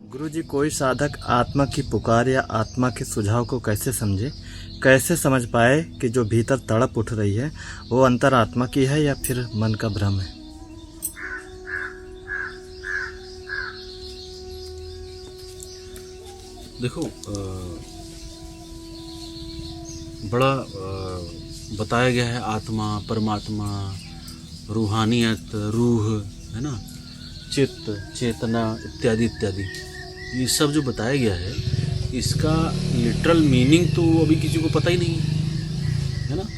गुरुजी, कोई साधक आत्मा की पुकार या आत्मा के सुझाव को कैसे समझे, कैसे समझ पाए कि जो भीतर तड़प उठ रही है वो अंतरात्मा की है या फिर मन का भ्रम है? देखो, बड़ा बताया गया है आत्मा, परमात्मा, रूहानियत, रूह, है ना, चित्त, चेतना इत्यादि इत्यादि। ये सब जो बताया गया है इसका लिटरल मीनिंग तो अभी किसी को पता ही नहीं है ना।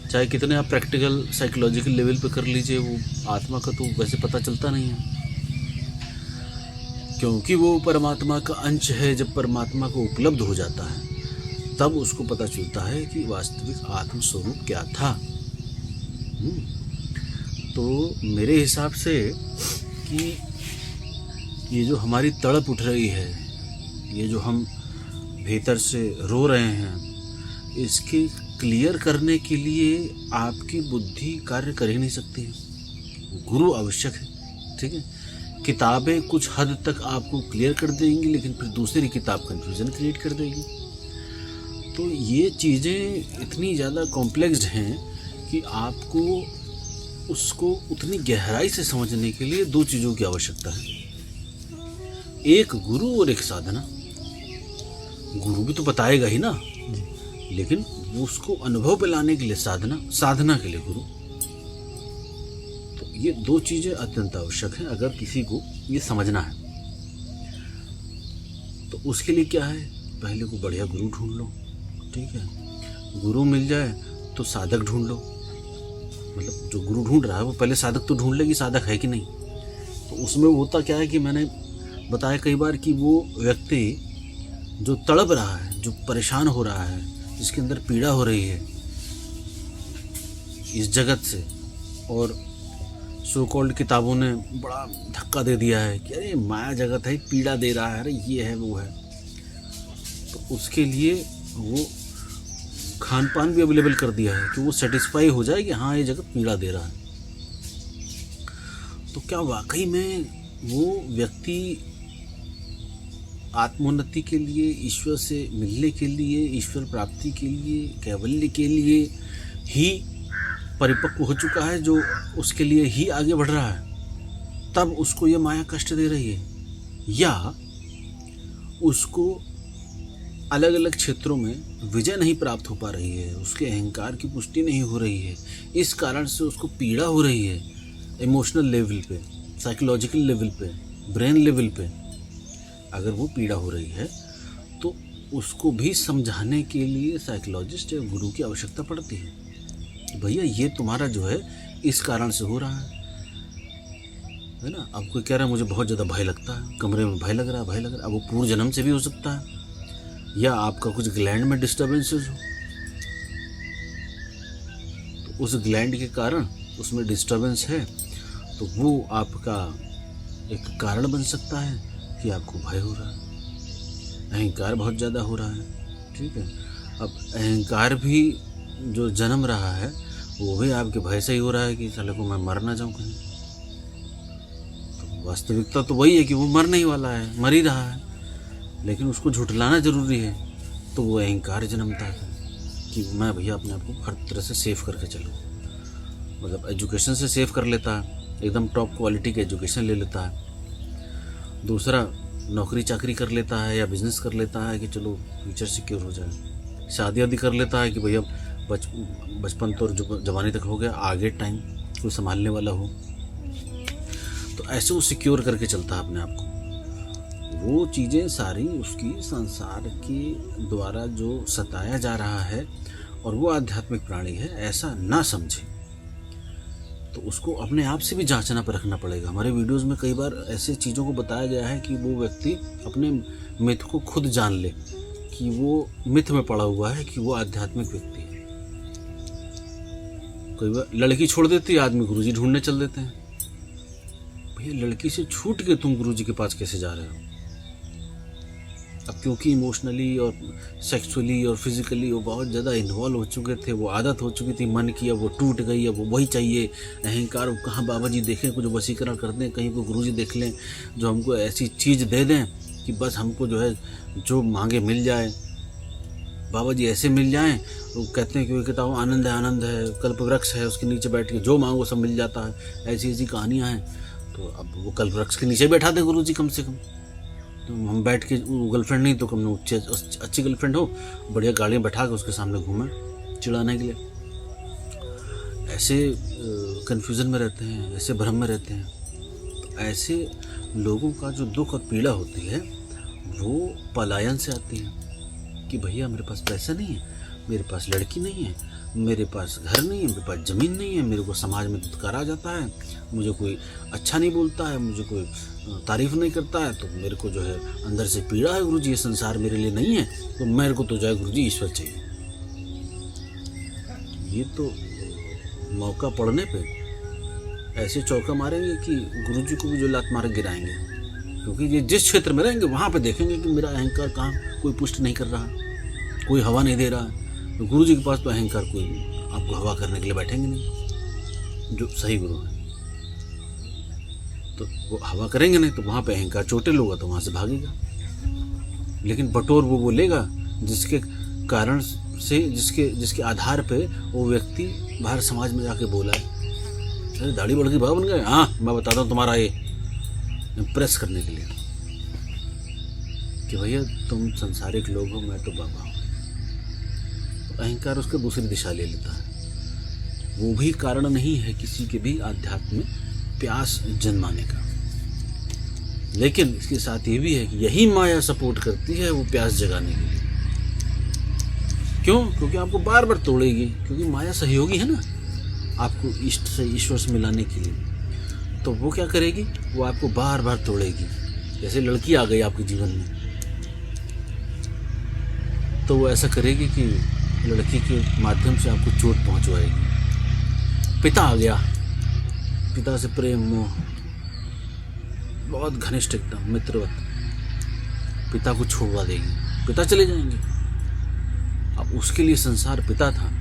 चाहे कितने आप प्रैक्टिकल साइकोलॉजिकल लेवल पे कर लीजिए, वो आत्मा का तो वैसे पता चलता नहीं है, क्योंकि वो परमात्मा का अंश है। जब परमात्मा को उपलब्ध हो जाता है तब उसको पता चलता है कि वास्तविक आत्म स्वरूप क्या था। तो मेरे हिसाब से कि ये जो हमारी तड़प उठ रही है, ये जो हम भीतर से रो रहे हैं, इसके क्लियर करने के लिए आपकी बुद्धि कार्य कर ही नहीं सकती है, गुरु आवश्यक है। ठीक है, किताबें कुछ हद तक आपको क्लियर कर देंगी, लेकिन फिर दूसरी किताब कंफ्यूजन क्रिएट कर देगी। तो ये चीज़ें इतनी ज़्यादा कॉम्प्लेक्स्ड हैं कि आपको उसको उतनी गहराई से समझने के लिए दो चीज़ों की आवश्यकता है, एक गुरु और एक साधना। गुरु भी तो बताएगा ही ना, लेकिन उसको अनुभव पे लाने के लिए साधना, साधना के लिए गुरु। तो ये दो चीज़ें अत्यंत आवश्यक हैं अगर किसी को ये समझना है। तो उसके लिए क्या है, पहले को बढ़िया गुरु ढूंढ लो। ठीक है, गुरु मिल जाए तो साधक ढूंढ लो। मतलब जो गुरु ढूंढ रहा है वो पहले साधक तो ढूंढ ले कि साधक है कि नहीं। तो उसमें होता क्या है कि मैंने बताया कई बार कि वो व्यक्ति जो तड़प रहा है, जो परेशान हो रहा है, जिसके अंदर पीड़ा हो रही है इस जगत से, और सो कॉल्ड किताबों ने बड़ा धक्का दे दिया है कि अरे माया जगत है, पीड़ा दे रहा है, अरे ये है वो है, तो उसके लिए वो खान पान भी अवेलेबल कर दिया है कि वो सेटिस्फाई हो जाए कि हाँ ये जगत पीड़ा दे रहा है। तो क्या वाकई में वो व्यक्ति आत्मोन्नति के लिए, ईश्वर से मिलने के लिए, ईश्वर प्राप्ति के लिए, कैवल्य के लिए ही परिपक्व हो चुका है, जो उसके लिए ही आगे बढ़ रहा है, तब उसको ये माया कष्ट दे रही है? या उसको अलग अलग क्षेत्रों में विजय नहीं प्राप्त हो पा रही है, उसके अहंकार की पुष्टि नहीं हो रही है, इस कारण से उसको पीड़ा हो रही है, इमोशनल लेवल पे, साइकोलॉजिकल लेवल पे, ब्रेन लेवल पे अगर वो पीड़ा हो रही है, तो उसको भी समझाने के लिए साइकोलॉजिस्ट या गुरु की आवश्यकता पड़ती है। भैया ये तुम्हारा जो है इस कारण से हो रहा है ना। अब कोई कह रहा है मुझे बहुत ज़्यादा भय लगता है, कमरे में भय लग रहा है, भय लग रहा है, अब वो पूर्व जन्म से भी हो सकता है, या आपका कुछ ग्लैंड में डिस्टर्बेंसेस हो, तो उस ग्लैंड के कारण उसमें डिस्टर्बेंस है, तो वो आपका एक कारण बन सकता है कि आपको भय हो रहा है, अहंकार बहुत ज़्यादा हो रहा है। ठीक है, अब अहंकार भी जो जन्म रहा है वो भी आपके भय से ही हो रहा है कि साले को मैं मर ना जाऊँ कहीं। तो वास्तविकता तो वही है कि वो मरने ही वाला है, मर ही रहा है, लेकिन उसको झुठलाना ज़रूरी है। तो वो अहंकार जन्मता है कि मैं भैया अपने आप को हर तरह से सेव करके चलूँ, मतलब एजुकेशन से सेव कर लेता है, एकदम टॉप क्वालिटी की एजुकेशन ले लेता है। दूसरा नौकरी चाकरी कर लेता है या बिजनेस कर लेता है कि चलो फ्यूचर सिक्योर हो जाए। शादी वादी कर लेता है कि भैया बचपन तो जवानी तक हो गया, आगे टाइम कोई संभालने वाला हो, तो ऐसे वो सिक्योर करके चलता है अपने आप को। वो चीज़ें सारी उसकी संसार के द्वारा जो सताया जा रहा है, और वो आध्यात्मिक प्राणी है ऐसा ना समझे, तो उसको अपने आप से भी जांचना परखना पड़ेगा। हमारे वीडियोस में कई बार ऐसे चीज़ों को बताया गया है कि वो व्यक्ति अपने मिथ को खुद जान ले कि वो मिथ में पड़ा हुआ है कि वो आध्यात्मिक व्यक्ति है। कई बार लड़की छोड़ देती है, आदमी गुरुजी ढूंढने चल देते हैं। भैया लड़की से छूट के तुम गुरुजी के पास कैसे जा रहे हो? अब क्योंकि इमोशनली और सेक्सुअली और फिजिकली वो बहुत ज़्यादा इन्वॉल्व हो चुके थे, वो आदत हो चुकी थी मन की, अब वो टूट गई, अब वो वही चाहिए। अहंकार, कहाँ बाबा जी देखें कुछ वशीकरण कर दें, कहीं को गुरु जी देख लें जो हमको ऐसी चीज़ दे दें कि बस हमको जो है जो मांगे मिल जाए। बाबा जी ऐसे मिल जाएं, वो कहते हैं कि वो किताब आनंद है, कल्प वृक्ष है, उसके नीचे बैठ के जो मांगो सब मिल जाता है। ऐसी ऐसी कहानियाँ हैं। तो अब वो कल्प वृक्ष के नीचे बैठा दे गुरु जी कम से कम। तो हम बैठ के, गर्लफ्रेंड नहीं तो कम अच्छी गर्लफ्रेंड हो, बढ़िया गाड़ियाँ बैठा के उसके सामने घूमें चिढ़ाने के लिए। ऐसे कन्फ्यूज़न में रहते हैं, ऐसे भ्रम में रहते हैं। तो ऐसे लोगों का जो दुख और पीड़ा होती है वो पलायन से आती है कि भैया मेरे पास पैसा नहीं है, मेरे पास लड़की नहीं है, मेरे पास घर नहीं है, मेरे पास ज़मीन नहीं है, मेरे को समाज में दुत्कारा जाता है, मुझे कोई अच्छा नहीं बोलता है, मुझे कोई तारीफ़ नहीं करता है, तो मेरे को जो है अंदर से पीड़ा है। गुरुजी ये संसार मेरे लिए नहीं है, तो मेरे को तो जो है गुरुजी ईश्वर चाहिए। ये तो मौका पड़ने पे ऐसे चौका मारेंगे कि गुरुजी को भी जो लात मार गिराएंगे, क्योंकि ये जिस क्षेत्र में रहेंगे वहाँ पे देखेंगे कि मेरा अहंकार कहाँ कोई पुष्ट नहीं कर रहा, कोई हवा नहीं दे रहा है। तो गुरुजी के पास तो अहंकार कोई आपको हवा करने के लिए बैठेंगे नहीं, जो सही गुरु है। तो वो हवा करेंगे नहीं, तो वहाँ पे अहंकार चोटिल होगा तो वहाँ से भागेगा। लेकिन बटोर वो लेगा जिसके कारण से, जिसके आधार पे वो व्यक्ति बाहर समाज में जाके बोला है, अरे दाढ़ी बढ़ गई बाबा बन गए, हाँ मैं बताता हूँ तुम्हारा, ये इम्प्रेस करने के लिए कि भैया तुम संसारिक लोग हो, मैं तो बाबा हूँ। तो अहंकार उसको दूसरी दिशा ले लेता है। वो भी कारण नहीं है किसी के भी आध्यात्म में प्यास जन्माने का। लेकिन इसके साथ ये भी है कि यही माया सपोर्ट करती है वो प्यास जगाने के लिए। क्यों? क्योंकि आपको बार बार तोड़ेगी, क्योंकि माया सहयोगी है ना आपको इष्ट से ईश्वर से मिलाने के लिए। तो वो क्या करेगी, वो आपको बार बार तोड़ेगी। जैसे लड़की आ गई आपके जीवन में, तो वो ऐसा करेगी कि लड़की के माध्यम से आपको चोट पहुंचवाएगी। पिता आ गया, पिता से प्रेम मोह बहुत घनिष्ठ एकदम मित्रवत, पिता को छोड़वा देगी, पिता चले जाएंगे। अब उसके लिए संसार पिता था,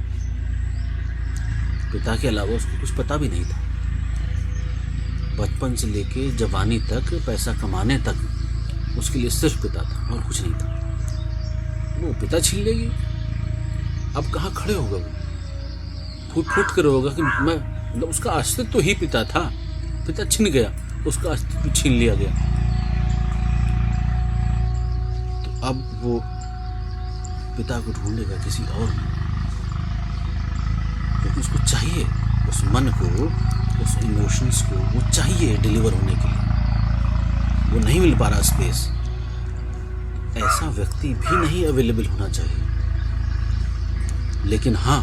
पिता के अलावा उसको कुछ पता भी नहीं था। बचपन से लेके जवानी तक, पैसा कमाने तक उसके लिए सिर्फ पिता था और कुछ नहीं था। वो पिता छीन लेगी, अब कहाँ खड़े होगा वो, फूट फूट कर होगा कि मैं, मतलब उसका अस्तित्व तो ही पिता था, पिता छिन गया, उसका अस्तित्व छीन लिया गया। तो अब वो पिता को ढूंढेगा किसी और में, क्योंकि उसको चाहिए, उस मन को, उस इमोशंस को वो चाहिए डिलीवर होने के लिए। वो नहीं मिल पा रहा स्पेस। ऐसा व्यक्ति भी नहीं अवेलेबल होना चाहिए। लेकिन हाँ,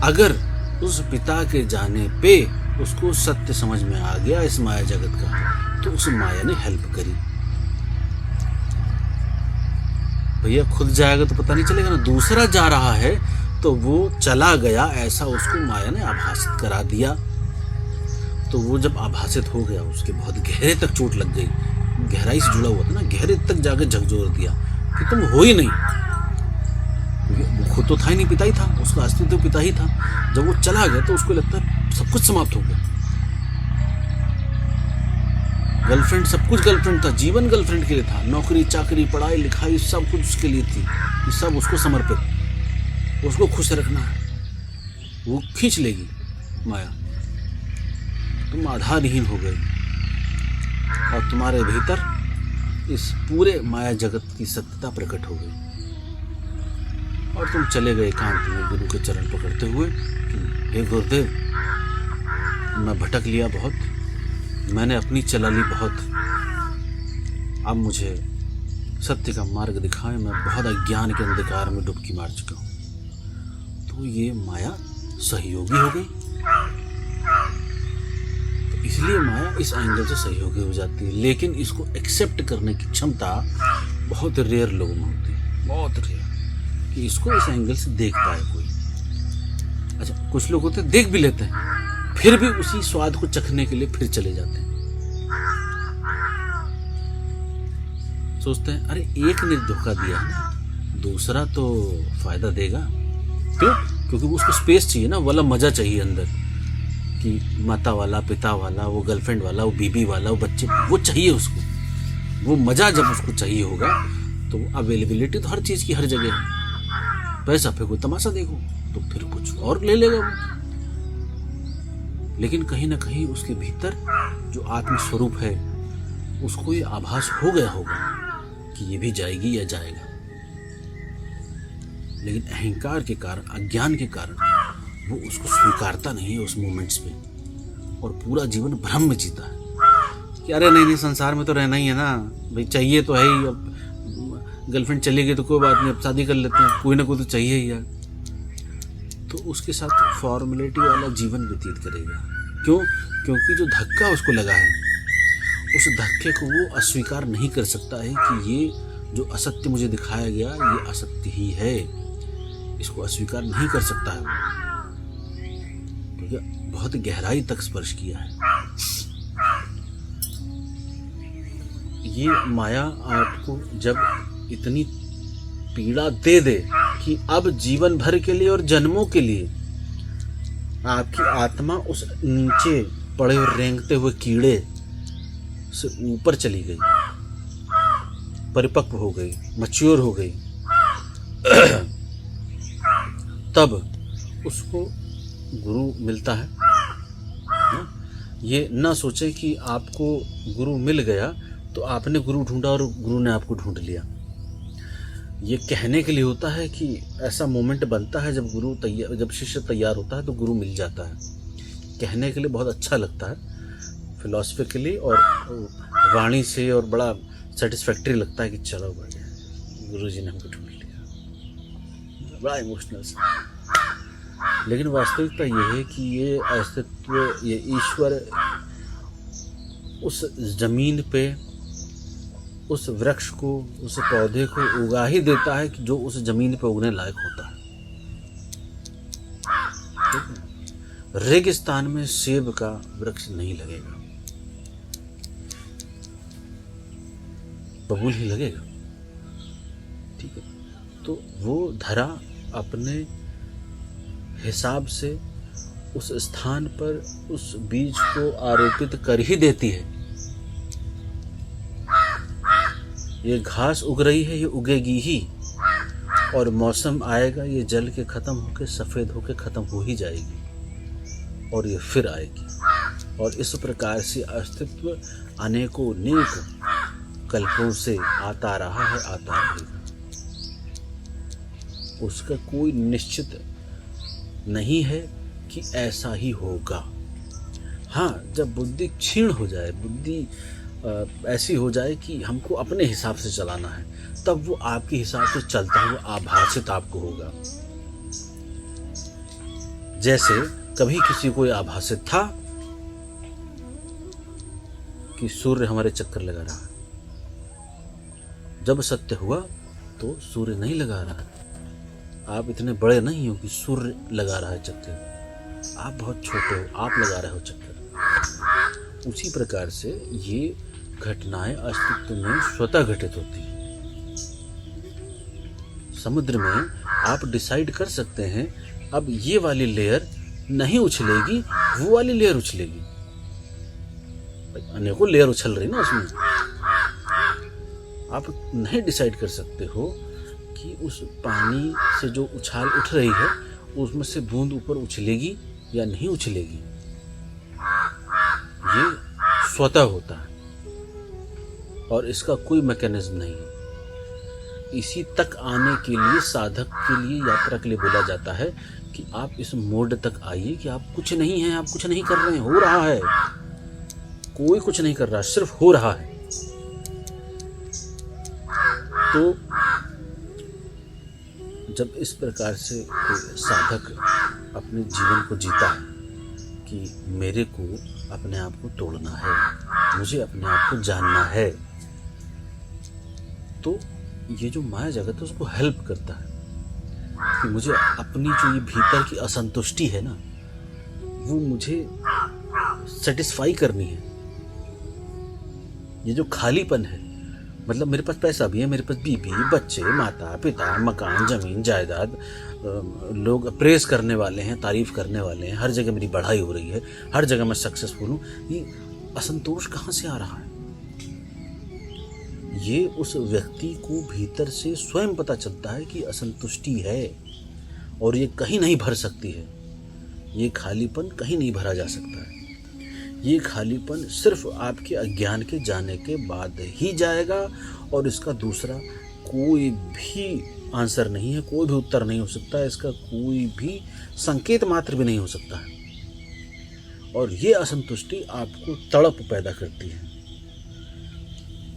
अगर उस पिता के जाने पे उसको सत्य समझ में आ गया इस माया जगत का, तो उस माया ने हेल्प करी। भैया खुद जाएगा तो पता नहीं चलेगा ना, दूसरा जा रहा है तो वो चला गया ऐसा उसको माया ने आभासित करा दिया। तो वो जब आभासित हो गया, उसके बहुत गहरे तक चोट लग गई, गहराई से जुड़ा हुआ था ना, गहरे तक जाकर झकझोर दिया कि तुम हो ही नहीं। वो खुद तो था ही नहीं, पिता ही था, उसका अस्तित्व तो पिता ही था। जब वो चला गया तो उसको लगता है सब कुछ समाप्त हो गया। गर्लफ्रेंड, सब कुछ गर्लफ्रेंड था, जीवन गर्लफ्रेंड के लिए था, नौकरी चाकरी पढ़ाई लिखाई सब कुछ उसके लिए थी, कि सब उसको समर्पित, उसको खुश रखना है। वो खींच लेगी माया, तुम आधारहीन हो गए और तुम्हारे भीतर इस पूरे माया जगत की सत्यता प्रकट हो गई और तुम चले गए एकांत में गुरु के चरण पकड़ते हुए कि हे गुरुदेव, मैं भटक लिया बहुत, मैंने अपनी चला ली बहुत, अब मुझे सत्य का मार्ग दिखाएं, मैं बहुत अज्ञान के अंधकार में डुबकी मार चुका हूँ। तो ये माया सहयोगी हो गई। तो इसलिए माया इस एंगल से सहयोगी हो जाती है, लेकिन इसको एक्सेप्ट करने की क्षमता बहुत रेयर लोगों में होती है, बहुत रेयर, कि इसको इस एंगल से देख पाए कोई। अच्छा, कुछ लोग होते हैं देख भी लेते हैं, फिर भी उसी स्वाद को चखने के लिए फिर चले जाते हैं। सोचते हैं अरे एक ने धोखा दिया है ना, दूसरा तो फायदा देगा। क्यों? क्योंकि वो उसको स्पेस चाहिए ना, वाला मजा चाहिए अंदर, कि माता वाला, पिता वाला, वो गर्लफ्रेंड वाला, वो बीबी वाला, वो बच्चे, वो चाहिए उसको। वो मजा जब उसको चाहिए होगा तो अवेलेबिलिटी तो हर चीज की हर जगह है। पैसा फेंको, तमाशा देखो, तो फिर कुछ और ले लेगा वो। लेकिन कहीं ना कहीं उसके भीतर जो आत्म स्वरूप है उसको ये आभास हो गया होगा कि ये भी जाएगी या जाएगा। लेकिन अहंकार के कारण, अज्ञान के कारण वो उसको स्वीकारता नहीं है उस मोमेंट्स पे, और पूरा जीवन भ्रम में जीता है कि अरे नहीं नहीं, संसार में तो रहना ही है ना भाई, चाहिए तो है ही। अब गर्लफ्रेंड चली गई तो कोई बात नहीं, अब शादी कर लेते हैं, कोई ना कोई तो चाहिए ही यार। तो उसके साथ फॉर्मेलिटी वाला जीवन व्यतीत करेगा। क्यों? क्योंकि जो धक्का उसको लगा है, उस धक्के को वो अस्वीकार नहीं कर सकता है कि ये जो असत्य मुझे दिखाया गया ये असत्य ही है। इसको अस्वीकार नहीं कर सकता है क्योंकि बहुत गहराई तक स्पर्श किया है। ये माया आपको जब इतनी पीड़ा दे दे कि अब जीवन भर के लिए और जन्मों के लिए आपकी आत्मा उस नीचे पड़े और रेंगते हुए कीड़े से ऊपर चली गई, परिपक्व हो गई, मैच्योर हो गई, तब उसको गुरु मिलता है। ये ना सोचे कि आपको गुरु मिल गया तो आपने गुरु ढूंढा और गुरु ने आपको ढूंढ लिया। ये कहने के लिए होता है कि ऐसा मोमेंट बनता है जब गुरु तैयार, जब शिष्य तैयार होता है तो गुरु मिल जाता है। कहने के लिए बहुत अच्छा लगता है फिलॉसफिकली और वाणी से, और बड़ा सेटिस्फैक्ट्री लगता है कि चलो भाई गुरु जी ने हमको ढूंढ लिया, बड़ा इमोशनल सा। लेकिन वास्तविकता ये है कि ये अस्तित्व, ये ईश्वर उस जमीन पे उस वृक्ष को, उस पौधे को उगा ही देता है कि जो उस जमीन पे उगने लायक होता है। रेगिस्तान में सेब का वृक्ष नहीं लगेगा, बबूल ही लगेगा। ठीक है, तो वो धरा अपने हिसाब से उस स्थान पर उस बीज को आरोपित कर ही देती है। ये घास उग रही है, ये उगेगी ही, और मौसम आएगा, ये जल के खत्म होके सफेद होके खत्म हो ही जाएगी और ये फिर आएगी। और इस प्रकार से अस्तित्व अनेकों नेक कल्पों से आता रहा है, आता रहेगा। उसका कोई निश्चित नहीं है कि ऐसा ही होगा। हाँ, जब बुद्धि क्षीण हो जाए, बुद्धि ऐसी हो जाए कि हमको अपने हिसाब से चलाना है, तब वो आपके हिसाब से चलता हुआ आभासित आपको होगा। जैसे कभी किसी को आभासित था कि सूर्य हमारे चक्कर लगा रहा है, जब सत्य हुआ तो सूर्य नहीं लगा रहा है। आप इतने बड़े नहीं हो कि सूर्य लगा रहा है चक्कर, आप बहुत छोटे हो, आप लगा रहे हो चक्कर। उसी प्रकार से ये घटनाएं अस्तित्व में स्वतः घटित होती हैं। समुद्र में आप डिसाइड कर सकते हैं अब ये वाली लेयर नहीं उछलेगी, वो वाली लेयर उछलेगी। अनेकों लेयर उछल रही ना उसमें। आप नहीं डिसाइड कर सकते हो कि उस पानी से जो उछाल उठ रही है उसमें से बूंद ऊपर उछलेगी या नहीं उछलेगी। ये स्वतः होता है और इसका कोई मैकेनिज्म नहीं है। इसी तक आने के लिए साधक के लिए, यात्रा के लिए बोला जाता है कि आप इस मोड तक आइए कि आप कुछ नहीं हैं, आप कुछ नहीं कर रहे हैं, हो रहा है। कोई कुछ नहीं कर रहा, सिर्फ हो रहा है। तो जब इस प्रकार से कोई साधक अपने जीवन को जीता है कि मेरे को अपने आप को तोड़ना है, मुझे अपने आप को जानना है, तो ये जो माया जगत है उसको हेल्प करता है कि मुझे अपनी जो ये भीतर की असंतुष्टि है ना, वो मुझे सेटिस्फाई करनी है। ये जो खालीपन है, मतलब मेरे पास पैसा भी है, मेरे पास बीबी बच्चे माता पिता मकान ज़मीन जायदाद, लोग प्रेस करने वाले हैं, तारीफ़ करने वाले हैं, हर जगह मेरी बढ़ाई हो रही है, हर जगह मैं सक्सेसफुल हूँ। ये असंतोष कहाँ से आ रहा है? ये उस व्यक्ति को भीतर से स्वयं पता चलता है कि असंतुष्टि है और ये कहीं नहीं भर सकती है। ये खालीपन कहीं नहीं भरा जा सकता है। ये खालीपन सिर्फ आपके अज्ञान के जाने के बाद ही जाएगा और इसका दूसरा कोई भी आंसर नहीं है, कोई भी उत्तर नहीं हो सकता है, इसका कोई भी संकेत मात्र भी नहीं हो सकता है। और ये असंतुष्टि आपको तड़प पैदा करती है।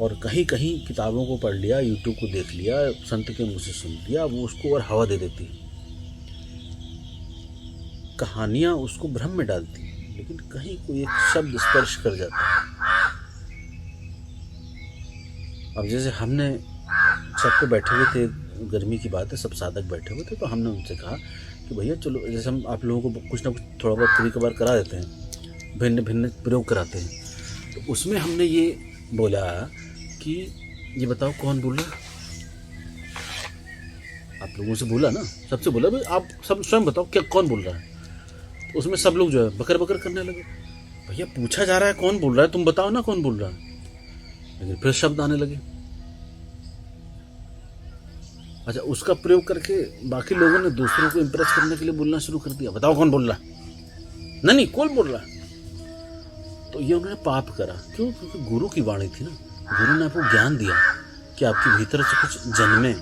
और कहीं कहीं किताबों को पढ़ लिया, यूट्यूब को देख लिया, संत के मुँह से सुन लिया, वो उसको और हवा दे देती है। कहानियाँ उसको भ्रम में डालती हैं, लेकिन कहीं कोई एक शब्द स्पर्श कर जाता है। अब जैसे हमने सबको बैठे हुए थे, गर्मी की बात है, सब साधक बैठे हुए थे, तो हमने उनसे कहा कि भैया चलो, जैसे हम आप लोगों को कुछ ना कुछ थोड़ा बहुत कभी कभार करा देते हैं, भिन्न भिन्न प्रयोग कराते हैं। तो उसमें हमने ये बोला कि ये बताओ कौन बोल रहा है? आप लोगों से बोला ना, सबसे बोला भाई आप सब स्वयं बताओ क्या कौन बोल रहा है। तो उसमें सब लोग जो है बकर बकर करने लगे। भैया पूछा जा रहा है कौन बोल रहा है, तुम बताओ ना कौन बोल रहा है। लेकिन फिर शब्द आने लगे। अच्छा, उसका प्रयोग करके बाकी लोगों ने दूसरों को इम्प्रेस करने के लिए बोलना शुरू कर दिया, बताओ कौन बोल रहा है, नहीं कौन बोल रहा है। तो ये उन्होंने पाप करा। क्यों? क्योंकि गुरु की वाणी थी ना, गुरु ने आपको ज्ञान दिया कि आपके भीतर से कुछ जन्मे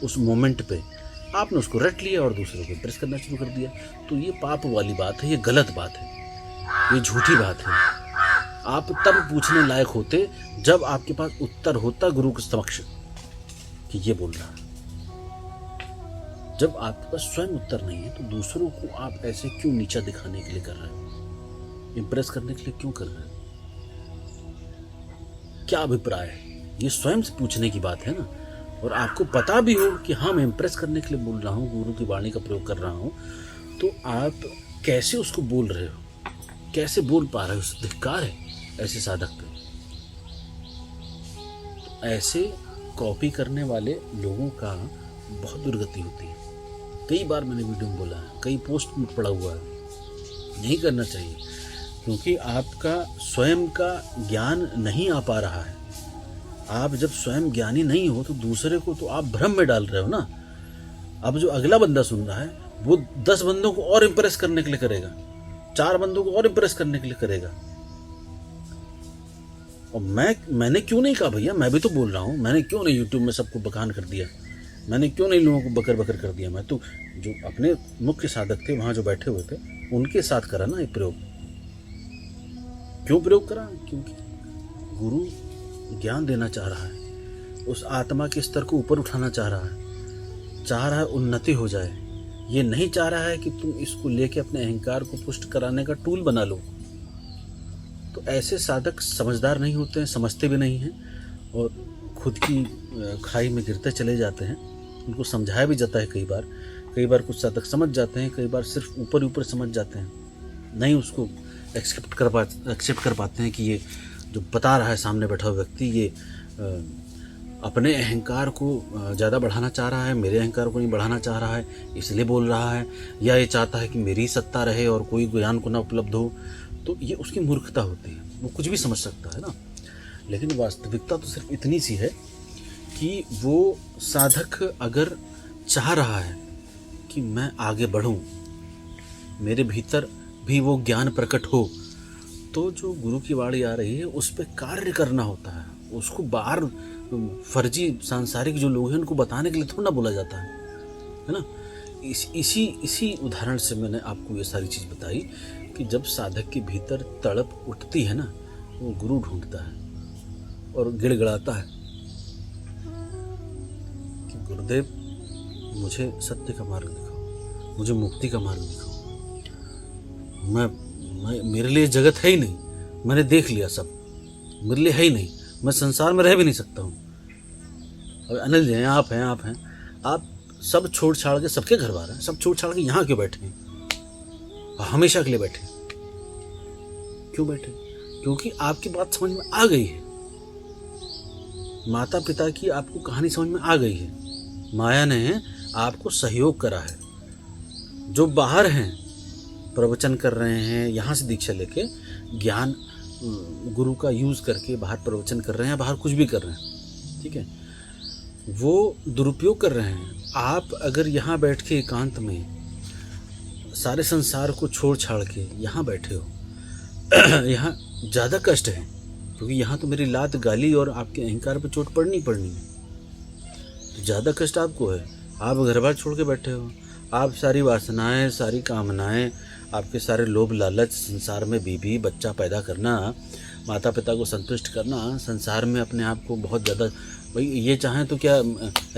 उस मोमेंट पे, आपने उसको रट लिया और दूसरों को इम्प्रेस करना शुरू कर दिया। तो ये पाप वाली बात है, ये गलत बात है, ये झूठी बात है। आप तब पूछने लायक होते जब आपके पास उत्तर होता गुरु के समक्ष कि ये बोल रहा है। जब आपके पास स्वयं उत्तर नहीं है तो दूसरों को आप ऐसे क्यों नीचा दिखाने के लिए कर रहे हो, इम्प्रेस करने के लिए क्यों कर रहे हो? क्या अभिप्राय है? ये स्वयं से पूछने की बात है ना। और आपको पता भी हो कि हाँ मैं इम्प्रेस करने के लिए बोल रहा हूँ, गुरु की वाणी का प्रयोग कर रहा हूँ, तो आप कैसे उसको बोल रहे हो, कैसे बोल पा रहे हो? धिक्कार है ऐसे साधक पे। तो ऐसे कॉपी करने वाले लोगों का बहुत दुर्गति होती है। कई बार मैंने वीडियो में बोला है, कई पोस्ट में पड़ा हुआ है, नहीं करना चाहिए, क्योंकि आपका स्वयं का ज्ञान नहीं आ पा रहा है। आप जब स्वयं ज्ञानी नहीं हो तो दूसरे को तो आप भ्रम में डाल रहे हो ना। अब जो अगला बंदा सुन रहा है वो 10 बंदों को और इम्प्रेस करने के लिए करेगा, 4 बंदों को और इम्प्रेस करने के लिए करेगा। और मैंने क्यों नहीं कहा भैया, मैं भी तो बोल रहा हूँ, मैंने क्यों नहीं यूट्यूब में सबको बखान कर दिया, मैंने क्यों नहीं लोगों को बकर बकर कर दिया। मैं तो जो अपने मुख्य साधक थे वहाँ जो बैठे हुए थे उनके साथ करा ना ये प्रयोग। क्यों प्रयोग करा? क्योंकि गुरु ज्ञान देना चाह रहा है, उस आत्मा के स्तर को ऊपर उठाना चाह रहा है उन्नति हो जाए। ये नहीं चाह रहा है कि तुम इसको लेके अपने अहंकार को पुष्ट कराने का टूल बना लो। तो ऐसे साधक समझदार नहीं होते हैं, समझते भी नहीं हैं और खुद की खाई में गिरते चले जाते हैं। उनको समझाया भी जाता है कई बार कुछ साधक समझ जाते हैं, कई बार सिर्फ ऊपर ऊपर समझ जाते हैं, नहीं उसको एक्सेप्ट कर पाते हैं कि ये जो बता रहा है सामने बैठा हुआ व्यक्ति ये अपने अहंकार को ज़्यादा बढ़ाना चाह रहा है, मेरे अहंकार को नहीं बढ़ाना चाह रहा है इसलिए बोल रहा है, या ये चाहता है कि मेरी सत्ता रहे और कोई ज्ञान को ना उपलब्ध हो। तो ये उसकी मूर्खता होती है, वो कुछ भी समझ सकता है ना। लेकिन वास्तविकता तो सिर्फ इतनी सी है कि वो साधक अगर चाह रहा है कि मैं आगे बढ़ूं, मेरे भीतर भी वो ज्ञान प्रकट हो, तो जो गुरु की वाणी आ रही है उस पर कार्य करना होता है। उसको बाहर फर्जी सांसारिक जो लोग हैं उनको बताने के लिए थोड़ा ना बोला जाता है ना। इसी उदाहरण से मैंने आपको ये सारी चीज़ बताई कि जब साधक के भीतर तड़प उठती है ना, वो गुरु ढूंढता है और गिड़गिड़ाता है कि गुरुदेव मुझे सत्य का मार्ग दिखाओ, मुझे मुक्ति का मार्ग दिखाओ। मेरे लिए जगत है ही नहीं, मैंने देख लिया सब, मेरे लिए है ही नहीं, मैं संसार में रह भी नहीं सकता हूँ। अब अनिल जी हैं, आप हैं, आप सब छोड़ छाड़ के, सबके घर बार हैं, सब छोड़ छाड़ के यहाँ क्यों बैठे हैं, हमेशा के लिए बैठे? क्यों बैठे? क्योंकि आपकी बात समझ में आ गई है। माता पिता की आपको कहानी समझ में आ गई है, माया ने आपको सहयोग करा है। जो बाहर हैं, प्रवचन कर रहे हैं, यहाँ से दीक्षा लेके ज्ञान गुरु का यूज़ करके बाहर प्रवचन कर रहे हैं, बाहर कुछ भी कर रहे हैं, ठीक है, वो दुरुपयोग कर रहे हैं। आप अगर यहाँ बैठ के एकांत में सारे संसार को छोड़ छाड़ के यहाँ बैठे हो, यहाँ ज़्यादा कष्ट है, क्योंकि यहाँ तो मेरी लात गाली और आपके अहंकार पे चोट पड़नी है, तो ज़्यादा कष्ट आपको है। आप घर बार छोड़ के बैठे हो, आप सारी वासनाएं, सारी कामनाएं, आपके सारे लोभ लालच, संसार में बीबी बच्चा पैदा करना, माता पिता को संतुष्ट करना, संसार में अपने आप को बहुत ज़्यादा, भाई ये चाहें तो क्या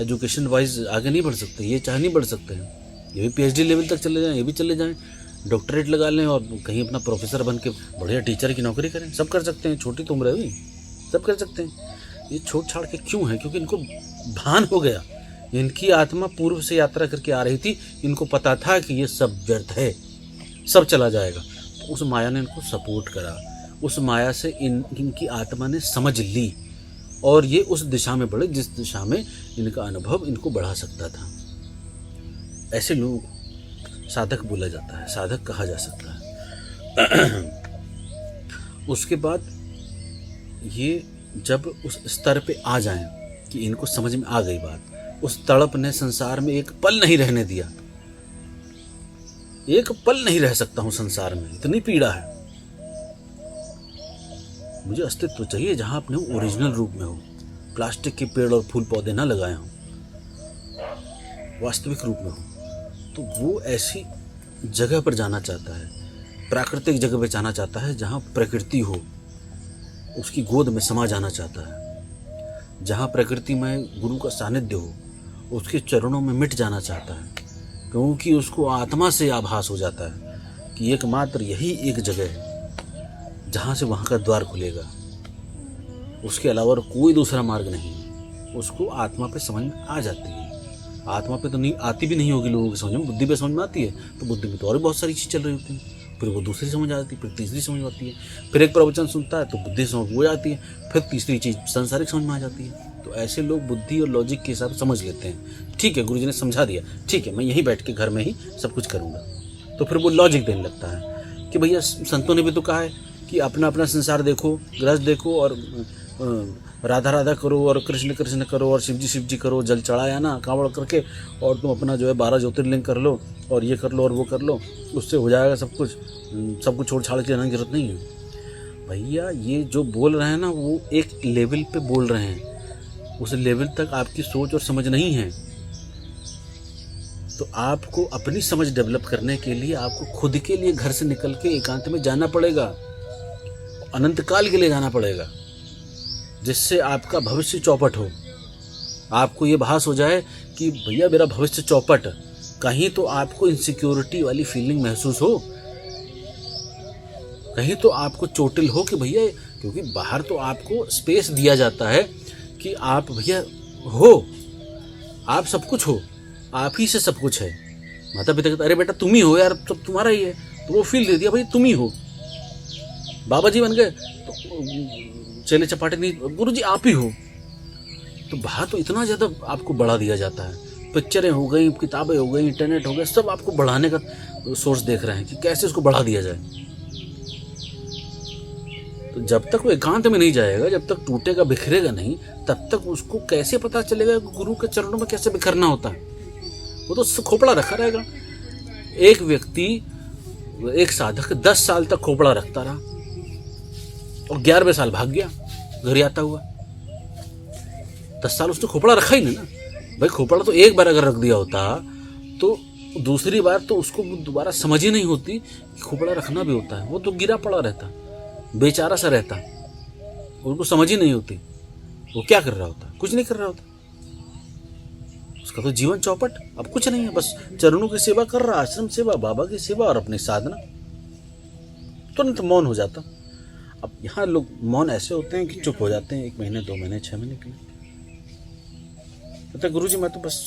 एजुकेशन वाइज आगे नहीं बढ़ सकते, ये चाहे नहीं बढ़ सकते हैं, ये भी पीएचडी लेवल तक चले जाएं, ये भी चले जाएं, डॉक्टरेट लगा लें और कहीं अपना प्रोफेसर बन के बढ़िया टीचर की नौकरी करें, सब कर सकते हैं। छोटी तो उम्र है हुई, सब कर सकते हैं। ये छोड़ छाड़ के क्यों है? क्योंकि इनको भान हो गया, इनकी आत्मा पूर्व से यात्रा करके आ रही थी, इनको पता था कि ये सब व्यर्थ है, सब चला जाएगा। तो उस माया ने इनको सपोर्ट करा, उस माया से इनकी आत्मा ने समझ ली और ये उस दिशा में बढ़े जिस दिशा में इनका अनुभव इनको बढ़ा सकता था। ऐसे लोग साधक बोला जाता है, साधक कहा जा सकता है। उसके बाद ये जब उस स्तर पे आ जाएं कि इनको समझ में आ गई बात, उस तड़प ने संसार में एक पल नहीं रहने दिया, एक पल नहीं रह सकता हूं संसार में, इतनी पीड़ा है, मुझे अस्तित्व चाहिए जहां अपने ओरिजिनल रूप में हो, प्लास्टिक के पेड़ और फूल पौधे ना लगाए हों, वास्तविक रूप में हो। तो वो ऐसी जगह पर जाना चाहता है, प्राकृतिक जगह पर जाना चाहता है जहाँ प्रकृति हो, उसकी गोद में समा जाना चाहता है, जहाँ प्रकृति में गुरु का सानिध्य हो, उसके चरणों में मिट जाना चाहता है, क्योंकि उसको आत्मा से आभास हो जाता है कि एकमात्र यही एक जगह है जहाँ से वहाँ का द्वार खुलेगा, उसके अलावा कोई दूसरा मार्ग नहीं है। उसको आत्मा पे समझ में आ जाती है। आत्मा पे तो नहीं आती भी नहीं होगी लोगों की समझ में, बुद्धि पे समझ में आती है, तो बुद्धि में तो और भी बहुत सारी चीज़ चल रही होती है, फिर वो दूसरी समझ आती है, फिर तीसरी समझ आती है, फिर एक प्रवचन सुनता है तो बुद्धि समझ हो जाती है, फिर तीसरी चीज़ संसारिक समझ में आ जाती है। तो ऐसे लोग बुद्धि और लॉजिक के हिसाब से समझ लेते हैं, ठीक है गुरुजी ने समझा दिया, ठीक है मैं यहीं बैठ के घर में ही सब कुछ करूँगा, तो फिर वो लॉजिक देने लगता है कि भैया संतों ने भी तो कहा है कि अपना अपना संसार देखो, गृहस्थ देखो और राधा राधा करो और कृष्ण कृष्ण करो और शिव जी करो, जल चढ़ाया ना कांवड़ करके, और तुम अपना जो है 12 ज्योतिर्लिंग कर लो और ये कर लो और वो कर लो, उससे हो जाएगा सब कुछ छोड़ छाड़ के जाने की जरूरत नहीं है। भैया ये जो बोल रहे हैं ना, वो एक लेवल पे बोल रहे हैं, उस लेवल तक आपकी सोच और समझ नहीं है। तो आपको अपनी समझ डेवलप करने के लिए आपको खुद के लिए घर से निकल के एकांत में जाना पड़ेगा, अनंत काल के लिए जाना पड़ेगा, जिससे आपका भविष्य चौपट हो। आपको ये भास हो जाए कि भैया मेरा भविष्य चौपट, कहीं तो आपको इनसिक्योरिटी वाली फीलिंग महसूस हो, कहीं तो आपको चोटिल हो कि भैया, क्योंकि बाहर तो आपको स्पेस दिया जाता है कि आप भैया हो, आप सब कुछ हो, आप ही से सब कुछ है। माता पिता कहते अरे बेटा तुम ही हो यार, सब तुम्हारा ही है, तो वो फील दे दिया भाई तुम ही हो। बाबा जी बन गए तो चेले चपाटे नहीं, गुरु जी आप ही हो। तो बाहर तो इतना ज़्यादा आपको बढ़ा दिया जाता है, पिक्चरें हो गई, किताबें हो गई, इंटरनेट हो गया, सब आपको बढ़ाने का सोर्स देख रहे हैं कि कैसे उसको बढ़ा दिया जाए। तो जब तक वो एकांत में नहीं जाएगा, जब तक टूटेगा बिखरेगा नहीं, तब तक उसको कैसे पता चलेगा कि गुरु के चरणों में कैसे बिखरना होता है। वो तो खोपड़ा रखा रहेगा। एक व्यक्ति, एक साधक 10 साल तक खोपड़ा रखता रहा और 11वें साल भाग गया घर आता हुआ। 10 साल उसने खोपड़ा रखा ही नहीं ना भाई। खोपड़ा तो एक बार अगर रख दिया होता तो दूसरी बार तो उसको दोबारा समझ ही नहीं होती कि खोपड़ा रखना भी होता है। वो तो गिरा पड़ा रहता, बेचारा सा रहता, उनको समझ ही नहीं होती वो क्या कर रहा होता, कुछ नहीं कर रहा होता। उसका तो जीवन चौपट, अब कुछ नहीं है, बस चरणों की सेवा कर रहा, आश्रम सेवा, बाबा की सेवा और अपनी साधना। तुरंत मौन हो जाता। अब यहाँ लोग मौन ऐसे होते हैं कि चुप हो जाते हैं 1 महीने 2 महीने 6 महीने के लिए। कहते गुरु जी मैं तो बस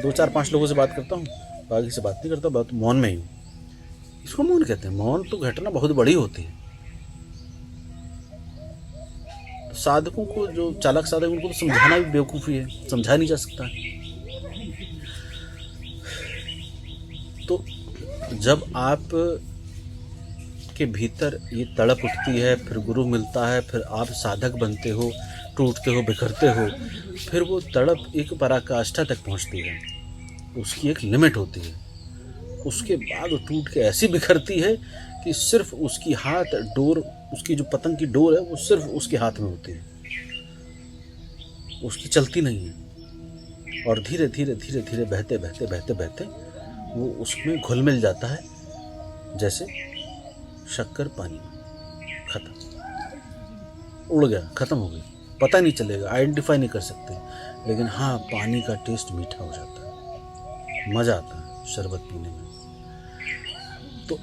2 4 5 लोगों से बात करता हूँ, बाकी से बात नहीं करता, बहुत मौन में ही हूँ। इसको मौन कहते हैं। मौन तो घटना बहुत बड़ी होती है। तो साधकों को, जो चालाक साधक, उनको तो समझाना भी बेवकूफ़ी है, समझा नहीं जा सकता। तो जब आप के भीतर ये तड़प उठती है, फिर गुरु मिलता है, फिर आप साधक बनते हो, टूटते हो, बिखरते हो, फिर वो तड़प एक पराकाष्ठा तक पहुंचती है, उसकी एक लिमिट होती है। उसके बाद वो टूट के ऐसी बिखरती है कि सिर्फ उसकी हाथ डोर, उसकी जो पतंग की डोर है वो सिर्फ उसके हाथ में होती है, उसकी चलती नहीं है। और धीरे धीरे धीरे धीरे बहते बहते बहते बहते वो उसमें घुल मिल जाता है, जैसे शक्कर पानी में, खत्म, उड़ गया, खत्म हो गई, पता नहीं चलेगा, आइडेंटिफाई नहीं कर सकते। लेकिन हाँ, पानी का टेस्ट मीठा हो जाता है, मज़ा आता है शरबत पीने में। तो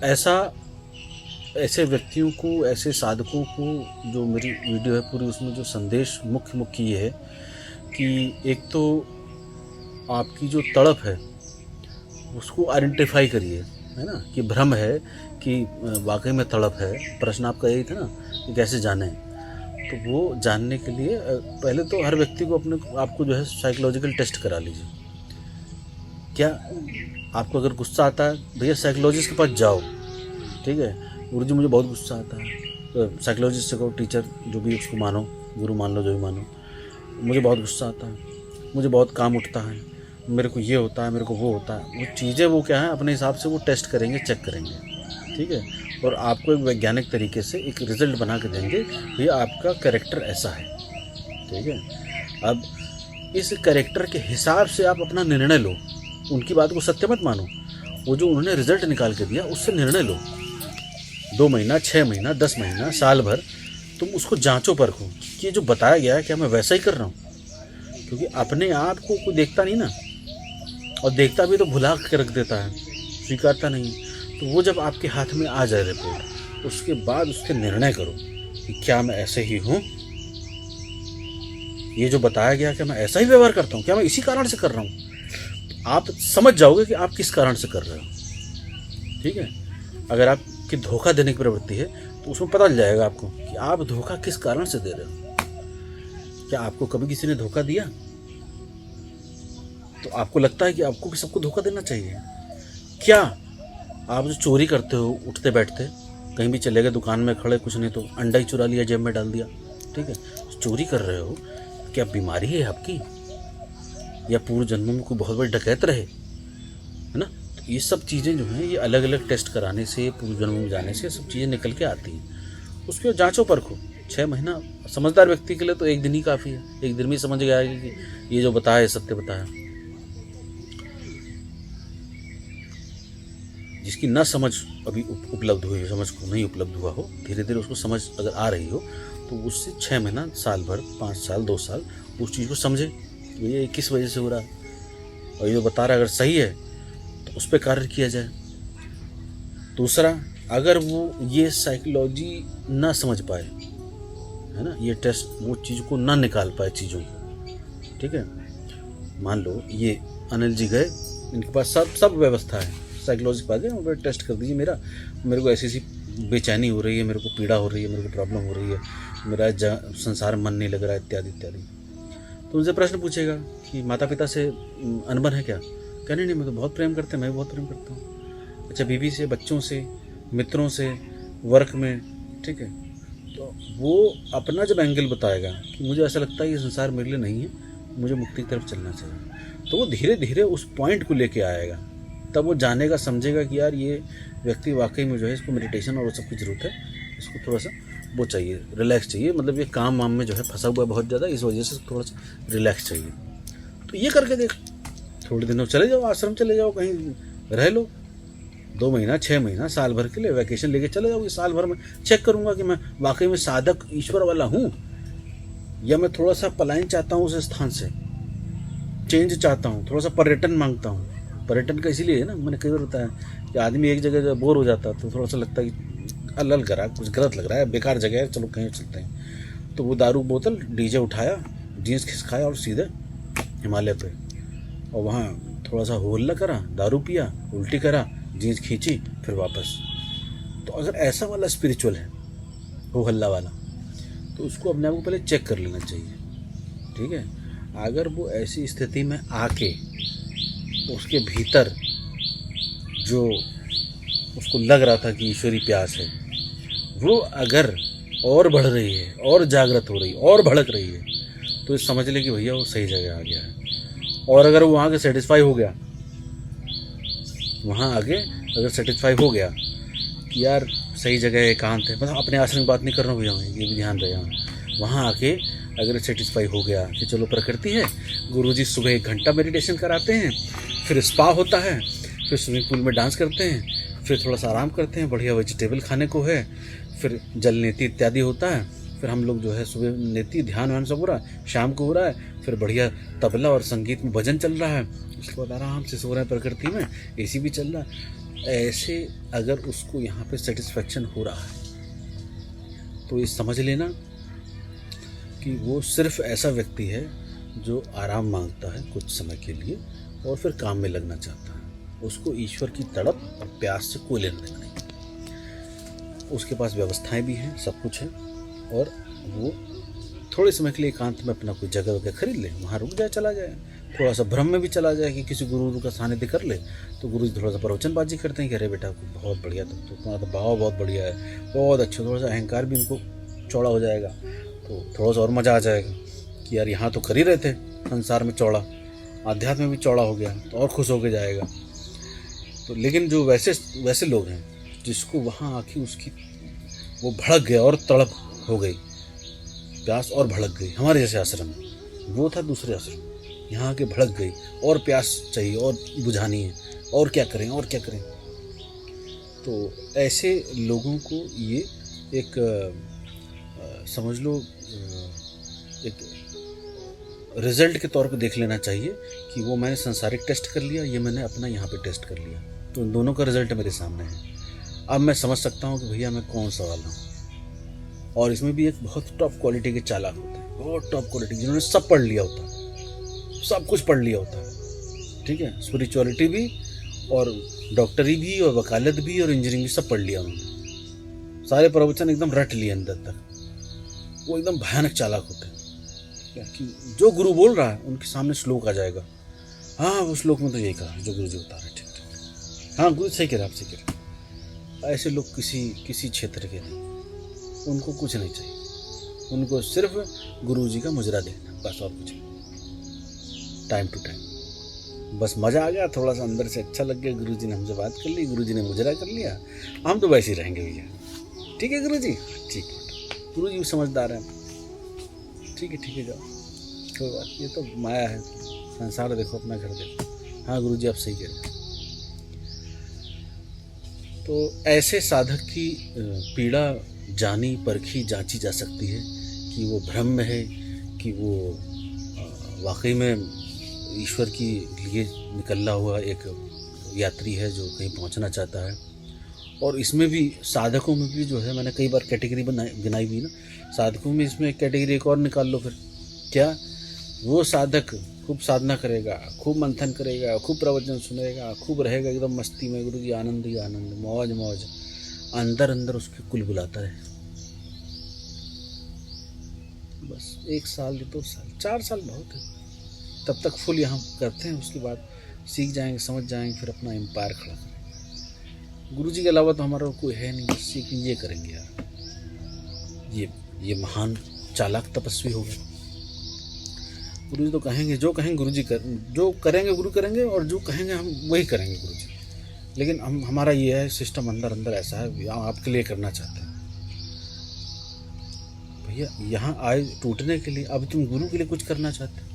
ऐसे व्यक्तियों को, ऐसे साधकों को, जो मेरी वीडियो है पूरी, उसमें जो संदेश मुख्य ये है कि एक तो आपकी जो तड़प है उसको आइडेंटिफाई करिए, है ना, कि भ्रम है कि वाकई में तड़प है। प्रश्न आपका यही था ना कि कैसे जानें, तो वो जानने के लिए पहले तो हर व्यक्ति को आपको जो है साइकोलॉजिकल टेस्ट करा लीजिए। क्या आपको अगर गुस्सा आता है, भैया साइकोलॉजिस्ट के पास जाओ, ठीक है, गुरुजी मुझे बहुत गुस्सा आता है, तो साइकोलॉजिस्ट से कहो, टीचर जो भी उसको मानो, गुरु मान लो, जो भी मानो, मुझे बहुत गुस्सा आता है, मुझे बहुत काम उठता है, मेरे को ये होता है, मेरे को वो होता है। वो चीज़ें वो क्या है, अपने हिसाब से वो टेस्ट करेंगे, चेक करेंगे, ठीक है, और आपको एक वैज्ञानिक तरीके से एक रिजल्ट बना के देंगे, भैया आपका कैरेक्टर ऐसा है, ठीक है। अब इस कैरेक्टर के हिसाब से आप अपना निर्णय लो, उनकी बात को सत्य मत मानो, वो जो उन्होंने रिजल्ट निकाल के दिया उससे निर्णय लो। 2 महीना, 6 महीना, 10 महीना, साल भर तुम उसको जांचो परखो कि ये जो बताया गया है क्या मैं वैसा ही कर रहा हूँ, क्योंकि अपने आप को कोई देखता नहीं ना, और देखता भी तो भुला के रख देता है, स्वीकारता नहीं। तो वो जब आपके हाथ में आ जाए रिपोर्ट, उसके बाद उसके निर्णय करो कि क्या मैं ऐसे ही हूँ, ये जो बताया गया क्या मैं ऐसा ही व्यवहार करता हूँ, क्या मैं इसी कारण से कर रहा हूँ। आप समझ जाओगे कि आप किस कारण से कर रहे हो, ठीक है। अगर आपकी धोखा देने की प्रवृत्ति है तो उसमें पता चल जाएगा आपको कि आप धोखा किस कारण से दे रहे हो। क्या आपको कभी किसी ने धोखा दिया तो आपको लगता है कि आपको भी सबको धोखा देना चाहिए? क्या आप जो चोरी करते हो, उठते बैठते, कहीं भी चले गए, दुकान में खड़े, कुछ नहीं तो अंडा ही चुरा लिया, जेब में डाल दिया, ठीक है, चोरी कर रहे हो, क्या बीमारी है आपकी, या पूर्व जन्मों में कोई बहुत बड़ी डकैत रहे, है ना। तो ये सब चीज़ें जो हैं, ये अलग अलग टेस्ट कराने से, पूर्व जन्मों में जाने से सब चीज़ें निकल के आती हैं। उसको जांचो परखो। 6 महीना समझदार व्यक्ति के लिए तो 1 दिन ही काफ़ी है, 1 दिन में समझ गया कि ये जो बताया सत्य बताया। जिसकी ना समझ अभी उपलब्ध हुई, समझ को नहीं उपलब्ध हुआ हो, धीरे धीरे उसको समझ अगर आ रही हो तो उससे 6 महीना, साल भर, 5 साल, 2 साल उस चीज़ को समझे ये किस वजह से हो रहा है, और ये जो बता रहा है अगर सही है तो उस पर कार्य किया जाए। दूसरा, अगर वो ये साइकोलॉजी ना समझ पाए, है ना, ये टेस्ट वो चीज़ को ना निकाल पाए चीज़ों को, ठीक है। मान लो ये अनिल जी गए, इनके पास सब व्यवस्था है, साइकोलॉजी के पास गए, वो टेस्ट कर दीजिए, मेरे को ऐसी बेचैनी हो रही है, मेरे को पीड़ा हो रही है, मेरे को प्रॉब्लम हो रही है, मेरा संसार मन नहीं लग रहा है, इत्यादि इत्यादि। तो उनसे प्रश्न पूछेगा कि माता पिता से अनबन है क्या? कहने नहीं, मैं तो बहुत प्रेम करते हैं, मैं भी बहुत प्रेम करता हूँ। अच्छा, बीवी से, बच्चों से, मित्रों से, वर्क में, ठीक है। तो वो अपना जब एंगल बताएगा कि मुझे ऐसा लगता है ये संसार मेरे लिए नहीं है, मुझे मुक्ति की तरफ चलना चाहिए, तो वो धीरे धीरे उस पॉइंट को लेके आएगा। तब वो जानेगा, समझेगा कि यार ये व्यक्ति वाकई में जो है, इसको मेडिटेशन और वो सब की ज़रूरत है, इसको थोड़ा सा वो चाहिए, रिलैक्स चाहिए, मतलब ये काम वाम में जो है फंसा हुआ है बहुत ज़्यादा, इस वजह से थोड़ा सा रिलैक्स चाहिए। तो ये करके देख, थोड़े दिनों चले जाओ, आश्रम चले जाओ, कहीं रह लो, 2 महीना, 6 महीना, साल भर के लिए वैकेशन लेके चले जाओ। साल भर में चेक करूँगा कि मैं वाकई में साधक ईश्वर वाला हूँ, या मैं थोड़ा सा पलायन चाहता हूँ उस स्थान से, चेंज चाहता हूँ, थोड़ा सा पर्यटन मांगता हूँ। पर्यटन का इसीलिए है ना, मैंने कई बार बताया कि आदमी एक जगह जब बोर हो जाता है तो थोड़ा सा लगता है कि अलल करा, कुछ गलत लग रहा है, बेकार जगह है, चलो कहीं चलते हैं। तो वो दारू बोतल, डीजे उठाया, जीन्स खिसकाया और सीधे हिमालय पे, और वहाँ थोड़ा सा हो हल्ला करा, दारू पिया, उल्टी करा, जीन्स खींची, फिर वापस। तो अगर ऐसा वाला स्पिरिचुअल है, हो हल्ला वाला, तो उसको अपने आप को पहले चेक कर लेना चाहिए, ठीक है। अगर वो ऐसी स्थिति में आके उसके भीतर जो उसको लग रहा था कि ईश्वरी प्यास है, वो अगर और बढ़ रही है और जागृत हो रही है और भड़क रही है, तो समझ ले कि भैया वो सही जगह आ गया है। और अगर वो वहाँ के सेटिस्फाई हो गया, वहाँ आगे अगर सेटिस्फाई हो गया कि यार सही जगह एकांत है, मतलब अपने आश्रम की बात नहीं कर रहा हूँ भैया, ये भी ध्यान रहे, वहाँ आके अगर सेटिस्फाई हो गया कि चलो प्रकृति है, गुरुजी सुबह 1 घंटा मेडिटेशन कराते हैं, फिर स्पा होता है, फिर स्विमिंग पूल में डांस करते हैं, फिर थोड़ा सा आराम करते हैं, बढ़िया वेजिटेबल खाने को है, फिर जल नेति इत्यादि होता है, फिर हम लोग जो है सुबह नेति ध्यान वान सब हो रहा है, शाम को हो रहा है, फिर बढ़िया तबला और संगीत में भजन चल रहा है, उसके बाद आराम से सो रहे हैं प्रकृति में, एसी भी चल रहा है। ऐसे अगर उसको यहाँ पे सेटिस्फेक्शन हो रहा है तो ये समझ लेना कि वो सिर्फ ऐसा व्यक्ति है जो आराम मांगता है कुछ समय के लिए और फिर काम में लगना चाहता है। उसको ईश्वर की तड़प और प्यास से कोई लेना देना नहीं। उसके पास व्यवस्थाएं भी हैं, सब कुछ है, और वो थोड़े समय के लिए एकांत में अपना कोई जगह वगैरह खरीद ले, वहाँ रुक जाए, चला जाए, थोड़ा सा भ्रम में भी चला जाए कि किसी गुरु का सानिध्य कर ले, तो गुरु जी थोड़ा सा प्रवचनबाजी करते हैं कि अरे बेटा बहुत बढ़िया, तो तुम्हारा तो भाव बहुत बढ़िया है, बहुत अच्छा, थोड़ा सा अहंकार भी उनको चौड़ा हो जाएगा, तो थोड़ा सा और मज़ा आ जाएगा कि यार यहाँ तो कर ही रहे थे संसार में चौड़ा, आध्यात्म में भी चौड़ा हो गया, तो और खुश होके जाएगा। तो लेकिन जो वैसे लोग हैं जिसको वहाँ आके उसकी वो भड़क गया और तड़प हो गई, प्यास और भड़क गई, हमारे जैसे आश्रम में, वो था दूसरे आश्रम, यहाँ आके भड़क गई और प्यास चाहिए और बुझानी है, और क्या करें और क्या करें। तो ऐसे लोगों को ये एक समझ लो एक रिजल्ट के तौर पे देख लेना चाहिए कि वो मैंने संसारिक टेस्ट कर लिया, ये मैंने अपना यहाँ पे टेस्ट कर लिया, तो इन दोनों का रिजल्ट मेरे सामने है। अब मैं समझ सकता हूँ कि भैया मैं कौन सा वाला हूँ। और इसमें भी एक बहुत टॉप क्वालिटी के चालाक होते हैं, बहुत टॉप क्वालिटी, जिन्होंने सब पढ़ लिया होता है, सब कुछ पढ़ लिया होता है, ठीक है, स्पिरिचुअलिटी भी और डॉक्टरी भी और वकालत भी और इंजीनियरिंग भी सब पढ़ लिया उन्होंने, सारे प्रवचन एकदम रट लिए अंदर तक। वो एकदम भयानक चालाक होते हैं कि जो गुरु बोल रहा है उनके सामने श्लोक आ जाएगा, हाँ वो श्लोक में तो यही कहा जो गुरु जी बता रहे, ठीक ठीक, हाँ गुरु सही कह रहे, आप सही कह रहे। ऐसे लोग किसी क्षेत्र के नहीं, उनको कुछ नहीं चाहिए, उनको सिर्फ गुरु जी का मुजरा देखना, बस और कुछ नहीं, टाइम टू टाइम, बस मज़ा आ गया, थोड़ा सा अंदर से अच्छा लग गया, गुरु जी ने हमसे बात कर ली, गुरु जी ने मुजरा कर लिया, हम तो वैसे ही रहेंगे भैया, ठीक है गुरु जी, ठीक है, गुरु जी भी समझदार हैं, ठीक है जाओ, कोई बात, ये तो माया है, संसार देखो, अपना घर देखो, हाँ गुरु जी आप सही कह रहे हैं। तो ऐसे साधक की पीड़ा जानी परखी जांची जा सकती है कि वो भ्रम में है कि वो वाकई में ईश्वर की लिए निकला हुआ एक यात्री है जो कहीं पहुंचना चाहता है। और इसमें भी साधकों में भी जो है, मैंने कई बार कैटेगरी गिनाई भी ना, साधकों में इसमें एक कैटेगरी एक और निकाल लो फिर, क्या वो साधक खूब साधना करेगा, खूब मंथन करेगा, खूब प्रवचन सुनेगा, खूब रहेगा एकदम मस्ती में, गुरु जी आनंद ही आनंद, मौज मौज, अंदर अंदर उसके कुल बुलाता है, बस 1 साल 2 साल 4 साल बहुत है, तब तक फुल यहाँ करते हैं, उसके बाद सीख जाएंगे, समझ जाएंगे, फिर अपना एम्पायर खड़ा करेंगे। गुरु जी के अलावा तो हमारा कोई है नहीं, बस ये करेंगे यार, ये महान चालाक तपस्वी हो गए। गुरु जी तो कहेंगे, जो कहेंगे गुरु जी जो करेंगे गुरु करेंगे, और जो कहेंगे हम वही करेंगे गुरु जी। लेकिन हमारा ये है सिस्टम अंदर अंदर ऐसा है, हम आपके लिए करना चाहते हैं भैया, यहाँ आए टूटने के लिए, अब तुम गुरु के लिए कुछ करना चाहते हो,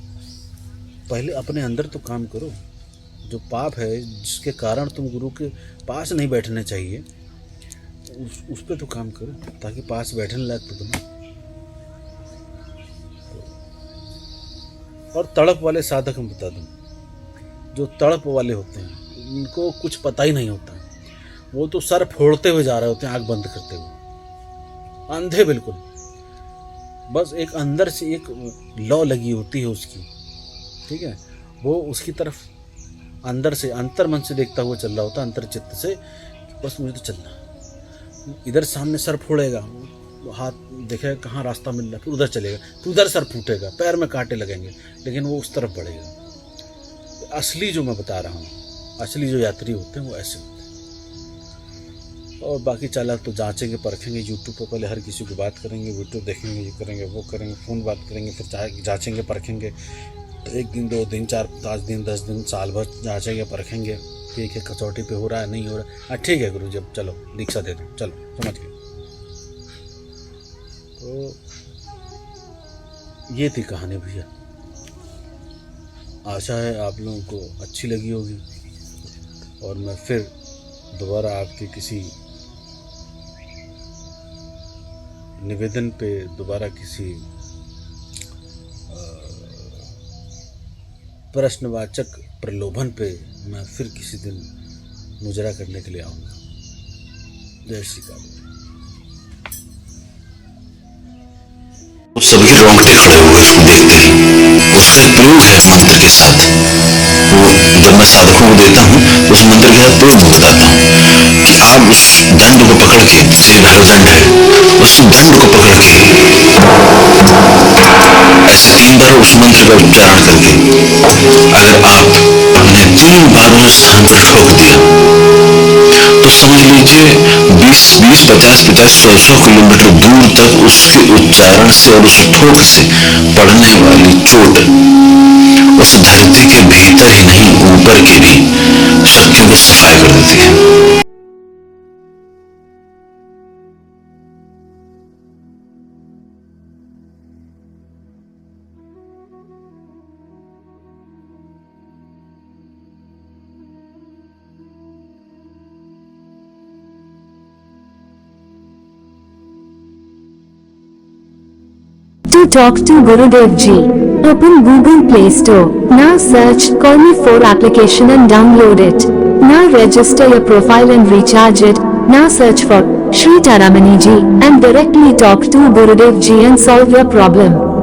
पहले अपने अंदर तो काम करो। जो पाप है जिसके कारण तुम गुरु के पास नहीं बैठने चाहिए, उस पर तो काम करो, ताकि पास बैठने लायक तो बनो। और तड़प वाले साधक मैं बता दूं, जो तड़प वाले होते हैं उनको कुछ पता ही नहीं होता, वो तो सर फोड़ते हुए जा रहे होते हैं, आंख बंद करते हुए, अंधे बिल्कुल, बस एक अंदर से एक लौ लगी होती है उसकी, ठीक है, वो उसकी तरफ अंदर से अंतर मन से देखता हुआ चल रहा होता है, अंतर चित्त से, बस मुझे तो चलना। इधर सामने सर फोड़ेगा, हाथ देखेगा कहाँ रास्ता मिल रहा है, फिर उधर चलेगा, फिर उधर सर फूटेगा, पैर में कांटे लगेंगे, लेकिन वो उस तरफ बढ़ेगा। असली जो मैं बता रहा हूँ, असली जो यात्री होते हैं वो ऐसे होते हैं। और बाकी चालक तो जांचेंगे परखेंगे, यूट्यूब पर पहले हर किसी को बात करेंगे, वीडियो देखेंगे, ये करेंगे वो करेंगे, फ़ोन बात करेंगे, फिर जांचेंगे परखेंगे, तो 1 दिन 2 दिन 4 5 दिन 10 दिन साल भर जांचेंगे परखेंगे, ठीक है कसौटी पे हो रहा है नहीं हो रहा है, हाँ ठीक है गुरु जी अब चलो दीक्षा दे दो, चलो समझ गए। तो ये थी कहानी भैया, आशा है आप लोगों को अच्छी लगी होगी, और मैं फिर दोबारा आपके किसी निवेदन पे, दोबारा किसी प्रश्नवाचक प्रलोभन पे मैं फिर किसी दिन मुजरा करने के लिए आऊँगा। जय श्री काली। सभी रोंगटे खड़े हुए उसको देखते ही। उसका एक प्रयोग है मंत्र के साथ, वो जब मैं साधकों को देता हूँ उस मंत्र के साथ प्रयोग में बताता हूँ कि आप उस दंड को पकड़ के, जैसे भैरव दंड है, उस दंड को पकड़ के ऐसे 3 बार उस मंत्र का उच्चारण करके अगर आपने 3 बार उस स्थान पर ठोक दिया तो समझ लीजिए 20-20, 50-50, 100-100 किलोमीटर दूर तक उसके उच्चारण से और उस ठोक से पड़ने वाली चोट उस धरती के भीतर ही नहीं ऊपर की भी शक्तियों को सफाई कर देती है। To talk to Gurudev Ji, open Google Play Store. Now search Call Me 4 application and download it. Now register your profile and recharge it. Now search for Shri Taramani Ji and directly talk to Gurudev Ji and solve your problem.